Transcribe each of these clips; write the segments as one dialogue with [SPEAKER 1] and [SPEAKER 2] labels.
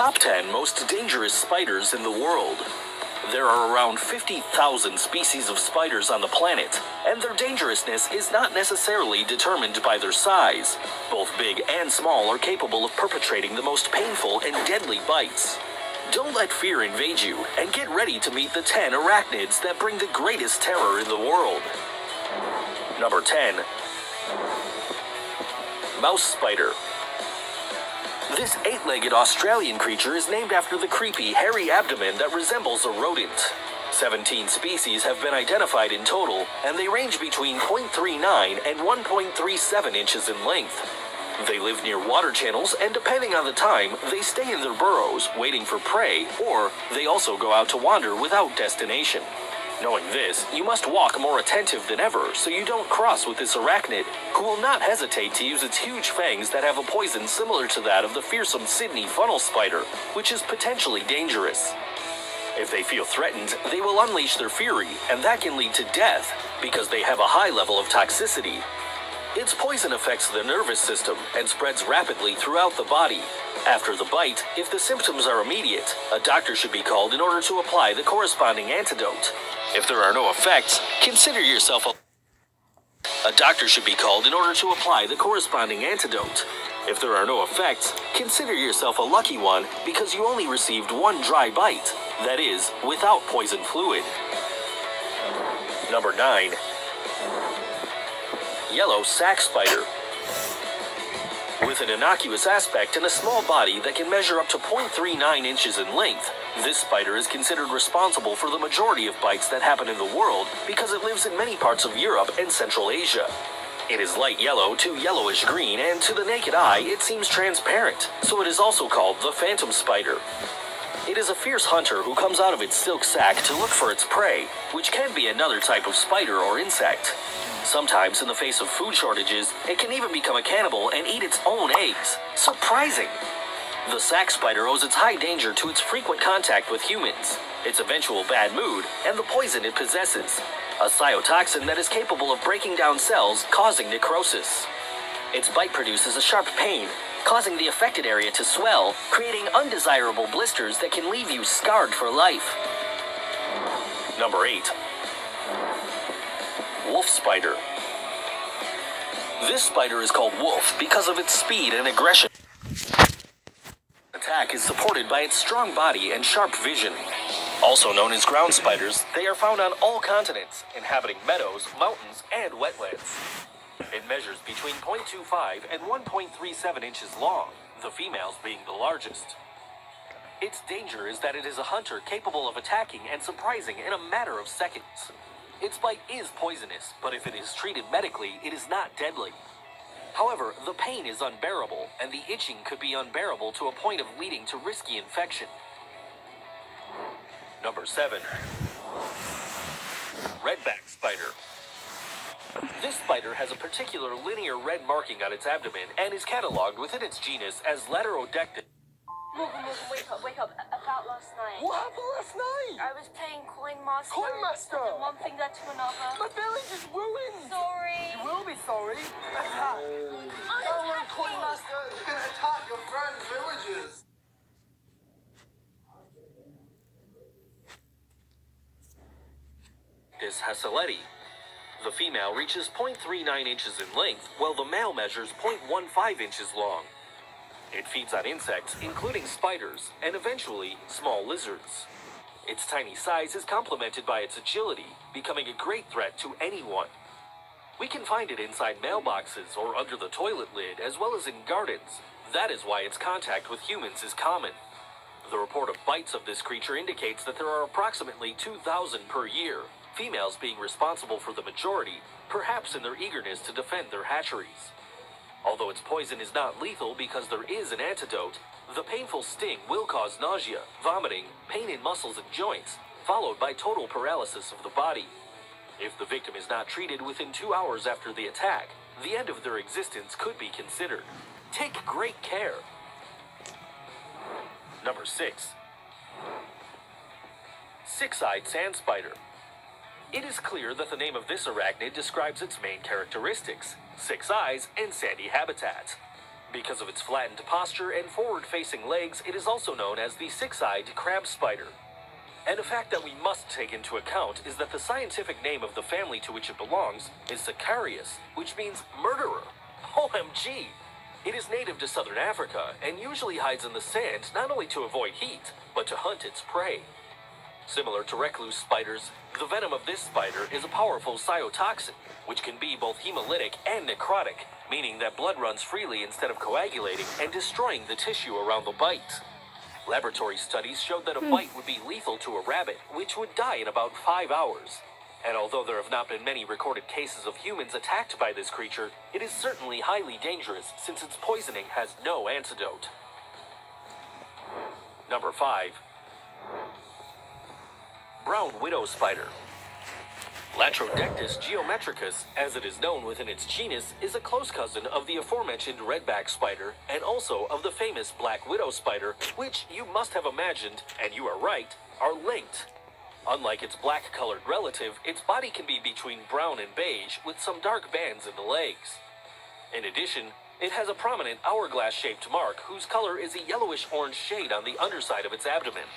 [SPEAKER 1] Top 10 most dangerous spiders in the world. There are around 50,000 species of spiders on the planet, and their dangerousness is not necessarily determined by their size. Both big and small are capable of perpetrating the most painful and deadly bites. Don't let fear invade you, and get ready to meet the 10 arachnids that bring the greatest terror in the world. Number 10. Mouse spider. This 8-legged Australian creature is named after the creepy, hairy abdomen that resembles a rodent. 17 species have been identified in total, and they range between 0.39 and 1.37 inches in length. They live near water channels, and depending on the time, they stay in their burrows, waiting for prey, or they also go out to wander without destination. Knowing this, you must walk more attentive than ever so you don't cross with this arachnid, who will not hesitate to use its huge fangs that have a poison similar to that of the fearsome Sydney funnel spider, which is potentially dangerous. If they feel threatened, they will unleash their fury, and that can lead to death because they have a high level of toxicity. Its poison affects the nervous system and spreads rapidly throughout the body. After the bite, if the symptoms are immediate, a doctor should be called in order to apply the corresponding antidote. If there are no effects, consider yourself a doctor should be called in order to apply the corresponding antidote. If there are no effects, consider yourself a lucky one because you only received one dry bite, that is, without poison fluid. Number 9. Yellow sac spider. With an innocuous aspect and a small body that can measure up to 0.39 inches in length, this spider is considered responsible for the majority of bites that happen in the world because it lives in many parts of Europe and Central Asia. It is light yellow to yellowish green, and to the naked eye it seems transparent, so it is also called the phantom spider. It is a fierce hunter who comes out of its silk sac to look for its prey, which can be another type of spider or insect. Sometimes, in the face of food shortages, it can even become a cannibal and eat its own eggs. Surprising! The sac spider owes its high danger to its frequent contact with humans, its eventual bad mood, and the poison it possesses, a cytotoxin that is capable of breaking down cells, causing necrosis. Its bite produces a sharp pain, causing the affected area to swell, creating undesirable blisters that can leave you scarred for life. Number 8. Wolf spider. This spider is called wolf because of its speed and aggression. Attack is supported by its strong body and sharp vision. Also known as ground spiders, they are found on all continents, inhabiting meadows, mountains, and wetlands. It measures between 0.25 and 1.37 inches long, the females being the largest. Its danger is that it is a hunter capable of attacking and surprising in a matter of seconds. Its bite is poisonous, but if it is treated medically, it is not deadly. However, the pain is unbearable, and the itching could be unbearable to a point of leading to risky infection. Number 7. Redback spider. This spider has a particular linear red marking on its abdomen and is cataloged within its genus as Laterodectus.
[SPEAKER 2] Morgan, wake up. About last night.
[SPEAKER 3] What happened last night?
[SPEAKER 2] I was playing Coin Master.
[SPEAKER 3] Coin Master?
[SPEAKER 2] And then one thing led to another.
[SPEAKER 3] My village is ruined.
[SPEAKER 2] Sorry.
[SPEAKER 3] You will be sorry. Attack.
[SPEAKER 2] Oh,
[SPEAKER 3] Coin Master is going to attack your friends' villages.
[SPEAKER 1] Is Hasseleti. The female reaches 0.39 inches in length, while the male measures 0.15 inches long. It feeds on insects, including spiders, and eventually, small lizards. Its tiny size is complemented by its agility, becoming a great threat to anyone. We can find it inside mailboxes or under the toilet lid, as well as in gardens. That is why its contact with humans is common. The report of bites of this creature indicates that there are approximately 2,000 per year, females being responsible for the majority, perhaps in their eagerness to defend their hatcheries. Although its poison is not lethal because there is an antidote, the painful sting will cause nausea, vomiting, pain in muscles and joints, followed by total paralysis of the body. If the victim is not treated within 2 hours after the attack, the end of their existence could be considered. Take great care. Number 6. Six-eyed sand spider. It is clear that the name of this arachnid describes its main characteristics: 6 eyes and sandy habitat. Because of its flattened posture and forward-facing legs, it is also known as the six-eyed crab spider. And a fact that we must take into account is that the scientific name of the family to which it belongs is Sicarius, which means murderer. OMG! It is native to southern Africa and usually hides in the sand not only to avoid heat, but to hunt its prey. Similar to recluse spiders, the venom of this spider is a powerful cytotoxin, which can be both hemolytic and necrotic, meaning that blood runs freely instead of coagulating and destroying the tissue around the bite. Laboratory studies showed that a bite would be lethal to a rabbit, which would die in about 5 hours. And although there have not been many recorded cases of humans attacked by this creature, it is certainly highly dangerous since its poisoning has no antidote. Number 5. Brown widow spider. Latrodectus geometricus, as it is known within its genus, is a close cousin of the aforementioned redback spider and also of the famous black widow spider, which you must have imagined, and you are right, are linked. Unlike its black-colored relative, its body can be between brown and beige with some dark bands in the legs. In addition, it has a prominent hourglass-shaped mark whose color is a yellowish-orange shade on the underside of its abdomen.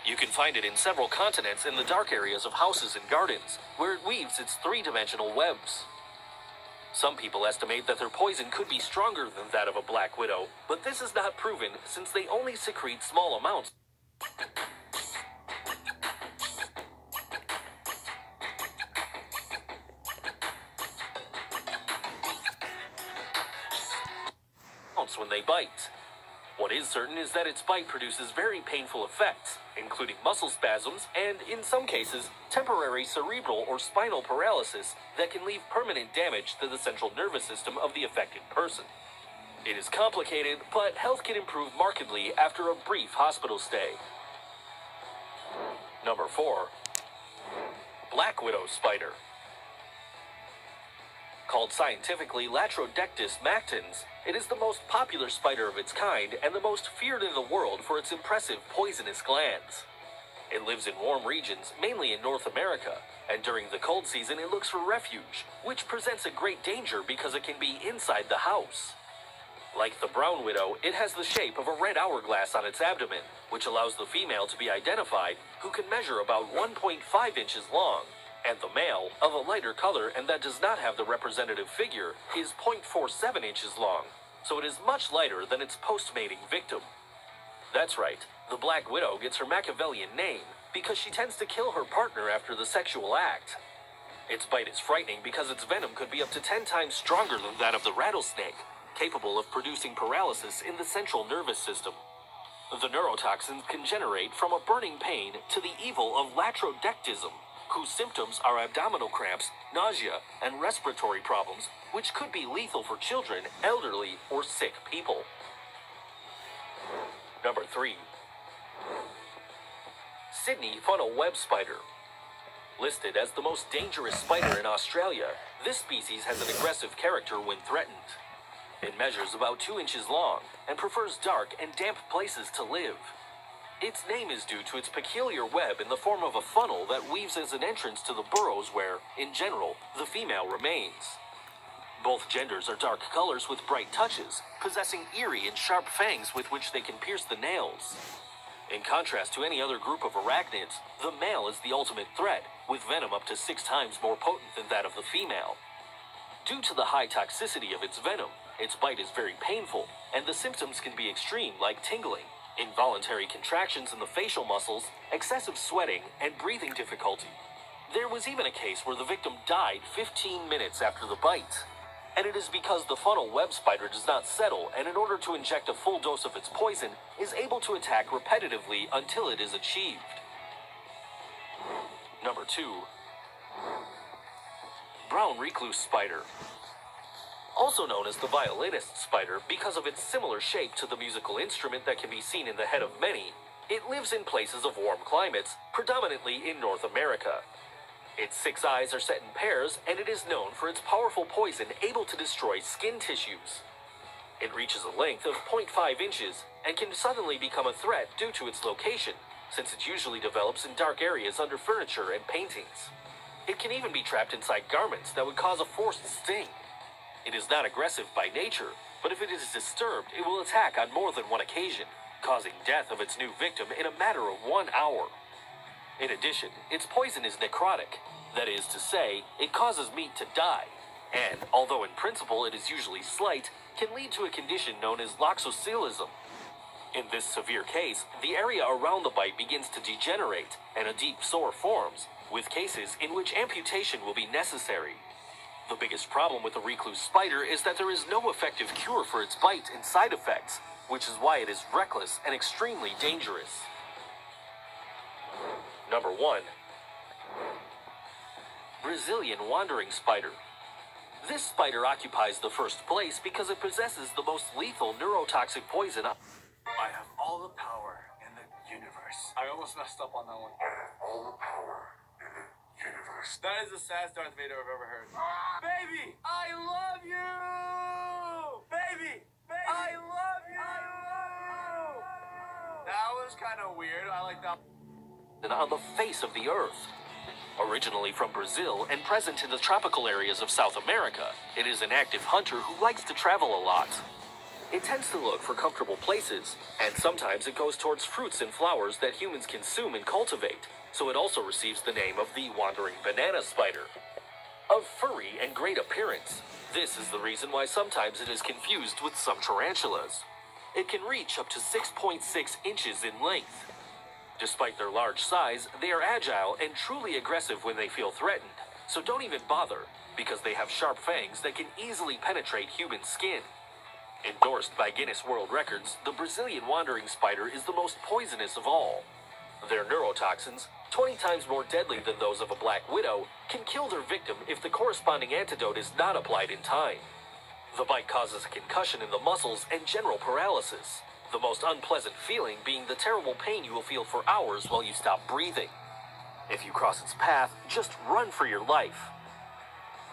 [SPEAKER 1] You can find it in several continents in the dark areas of houses and gardens, where it weaves its three-dimensional webs. Some people estimate that their poison could be stronger than that of a black widow, but this is not proven since they only secrete small amounts. When they bite. What is certain is that its bite produces very painful effects, including muscle spasms and, in some cases, temporary cerebral or spinal paralysis that can leave permanent damage to the central nervous system of the affected person. It is complicated, but health can improve markedly after a brief hospital stay. Number 4. Black widow spider. Called scientifically Latrodectus mactans, it is the most popular spider of its kind and the most feared in the world for its impressive poisonous glands. It lives in warm regions, mainly in North America, and during the cold season it looks for refuge, which presents a great danger because it can be inside the house. Like the brown widow, it has the shape of a red hourglass on its abdomen, which allows the female to be identified, who can measure about 1.5 inches long. And the male, of a lighter color and that does not have the representative figure, is 0.47 inches long, so it is much lighter than its post-mating victim. That's right, the Black Widow gets her Machiavellian name because she tends to kill her partner after the sexual act. Its bite is frightening because its venom could be up to 10 times stronger than that of the rattlesnake, capable of producing paralysis in the central nervous system. The neurotoxins can generate from a burning pain to the evil of latrodectism, whose symptoms are abdominal cramps, nausea, and respiratory problems, which could be lethal for children, elderly, or sick people. Number 3. Sydney funnel web spider. Listed as the most dangerous spider in Australia, this species has an aggressive character when threatened. It measures about 2 inches long and prefers dark and damp places to live. Its name is due to its peculiar web in the form of a funnel that weaves as an entrance to the burrows where, in general, the female remains. Both genders are dark colors with bright touches, possessing eerie and sharp fangs with which they can pierce the nails. In contrast to any other group of arachnids, the male is the ultimate threat, with venom up to 6 times more potent than that of the female. Due to the high toxicity of its venom, its bite is very painful, and the symptoms can be extreme, like tingling, involuntary contractions in the facial muscles, excessive sweating, and breathing difficulty. There was even a case where the victim died 15 minutes after the bite. And it is because the funnel web spider does not settle, and in order to inject a full dose of its poison, is able to attack repetitively until it is achieved. Number 2. Brown recluse spider. Also known as the violinist spider because of its similar shape to the musical instrument that can be seen in the head of many, it lives in places of warm climates, predominantly in North America. Its 6 eyes are set in pairs, and it is known for its powerful poison able to destroy skin tissues. It reaches a length of 0.5 inches and can suddenly become a threat due to its location, since it usually develops in dark areas under furniture and paintings. It can even be trapped inside garments that would cause a forced sting. It is not aggressive by nature, but if it is disturbed, it will attack on more than one occasion, causing death of its new victim in a matter of 1 hour. In addition, its poison is necrotic. That is to say, it causes meat to die, and, although in principle it is usually slight, can lead to a condition known as loxoscelism. In this severe case, the area around the bite begins to degenerate, and a deep sore forms, with cases in which amputation will be necessary. The biggest problem with the recluse spider is that there is no effective cure for its bite and side effects, which is why it is reckless and extremely dangerous. Number 1. Brazilian wandering spider. This spider occupies the first place because it possesses the most lethal neurotoxic poison.
[SPEAKER 3] I have all the power in the universe. I almost messed up on that one. All the power in the universe. That is the saddest Darth Vader I've ever heard. Baby, I love you! Baby, I love you! That was kind of weird. I like that.
[SPEAKER 1] On the face of the earth. Originally from Brazil and present in the tropical areas of South America, it is an active hunter who likes to travel a lot. It tends to look for comfortable places, and sometimes it goes towards fruits and flowers that humans consume and cultivate, so it also receives the name of the wandering banana spider. Of furry and great appearance, this is the reason why sometimes it is confused with some tarantulas. It can reach up to 6.6 inches in length. Despite their large size, they are agile and truly aggressive when they feel threatened, so don't even bother, because they have sharp fangs that can easily penetrate human skin. Endorsed by Guinness World Records, the Brazilian wandering spider is the most poisonous of all. Their neurotoxins, 20 times more deadly than those of a black widow, can kill their victim if the corresponding antidote is not applied in time. The bite causes a concussion in the muscles and general paralysis. The most unpleasant feeling being the terrible pain you will feel for hours while you stop breathing. If you cross its path, just run for your life.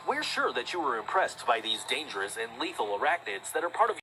[SPEAKER 1] We're sure that you were impressed by these dangerous and lethal arachnids that are part of